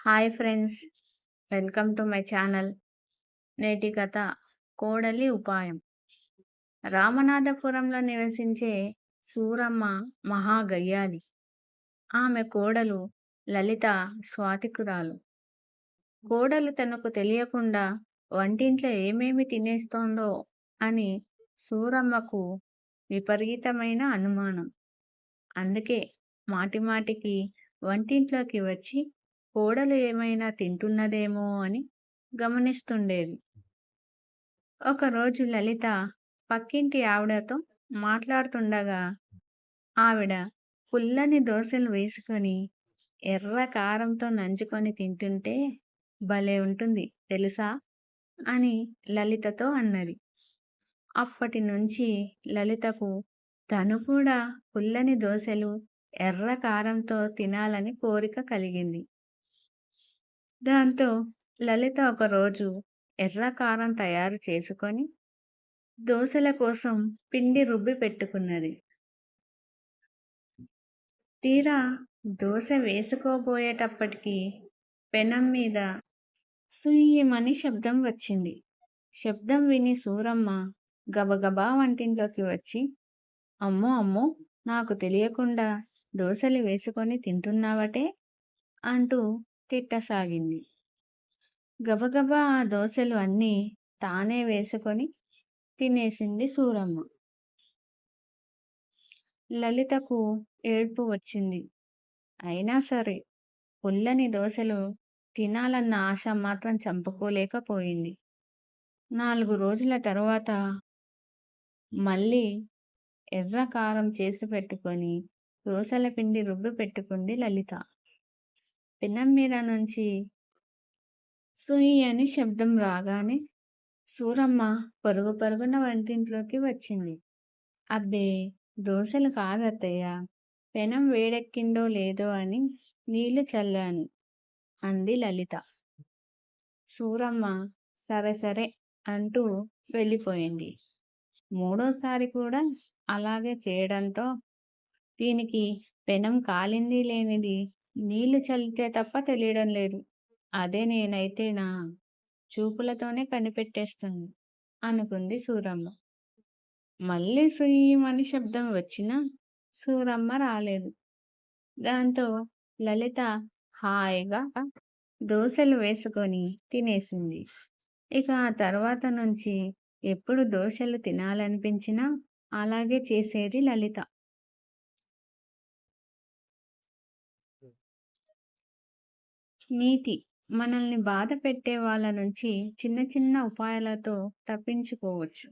Hi friends, welcome to my channel. నేటి కథ కోడలి ఉపాయం. రామనాథపురంలో నివసించే సూరమ్మ మహా గయ్యాలి. ఆమె కోడలు లలిత స్వాతికురాలు. కోడలు తనకు తెలియకుండా వంటింట్లో ఏమేమి తినేస్తోందో అని సూరమ్మకు విపరీతమైన అనుమానం. అందుకే మాటిమాటికి వంటింట్లోకి వచ్చి కోడలు ఏమైనా తింటున్నదేమో అని గమనిస్తుండేది. ఒకరోజు లలిత పక్కింటి ఆవిడతో మాట్లాడుతుండగా ఆవిడ పుల్లని దోసెలు వేసుకొని ఎర్ర కారంతో నంచుకొని తింటుంటే భలే ఉంటుంది తెలుసా అని లలితతో అన్నది. అప్పటి నుంచి లలితకు తను కూడా పుల్లని దోసెలు ఎర్ర కారంతో తినాలని కోరిక కలిగింది. దాంతో లలిత ఒకరోజు ఎర్ర కారం తయారు చేసుకొని దోసెల కోసం పిండి రుబ్బి పెట్టుకున్నది. తీరా దోసె వేసుకోబోయేటప్పటికి పెనం మీద సుయ్యమని శబ్దం వచ్చింది. శబ్దం విని సూరమ్మ గబగబా వంటింట్లోకి వచ్చి, అమ్మో అమ్మో, నాకు తెలియకుండా దోసెలు వేసుకొని తింటున్నావటే అంటూ తిట్టసాగింది. గబగబా ఆ దోసెలు అన్నీ తానే వేసుకొని తినేసింది సూరమ్మ. లలితకు ఏడ్పు వచ్చింది. అయినా సరే పుల్లని దోసెలు తినాలన్న ఆశ మాత్రం చంపుకోలేకపోయింది. 4 రోజుల తరువాత మళ్ళీ ఎర్ర కారం చేసి పెట్టుకొని దోసెల పిండి రుబ్బి పెట్టుకుంది లలిత. పెనం మీద నుంచి సుయ్ అని శబ్దం రాగానే సూరమ్మ పరుగు పరుగున వంటింట్లోకి వచ్చింది. అబ్బే, దోసెలు కాదత్తయ్య, పెనం వేడెక్కిందో లేదో అని నీళ్లు చల్లాను అంది లలిత. సూరమ్మ సరే సరే అంటూ వెళ్ళిపోయింది. మూడోసారి కూడా అలాగే చేయడంతో దీనికి పెనం కాలింది లేనిది నీళ్లు చల్లితే తప్ప తెలియడం లేదు. అదే నేనైతే నా చూపులతోనే కనిపెట్టేస్తుంది అనుకుంది సూరమ్మ. మళ్ళీ సుయ్యమని శబ్దం వచ్చినా సూరమ్మ రాలేదు. దాంతో లలిత హాయిగా దోసెలు వేసుకొని తినేసింది. ఇక ఆ తర్వాత నుంచి ఎప్పుడు దోసెలు తినాలనిపించినా అలాగే చేసేది లలిత. నీతి: మనల్ని బాధ పెట్టే వాళ్ళ నుంచి చిన్న చిన్న ఉపాయాలతో తప్పించుకోవచ్చు.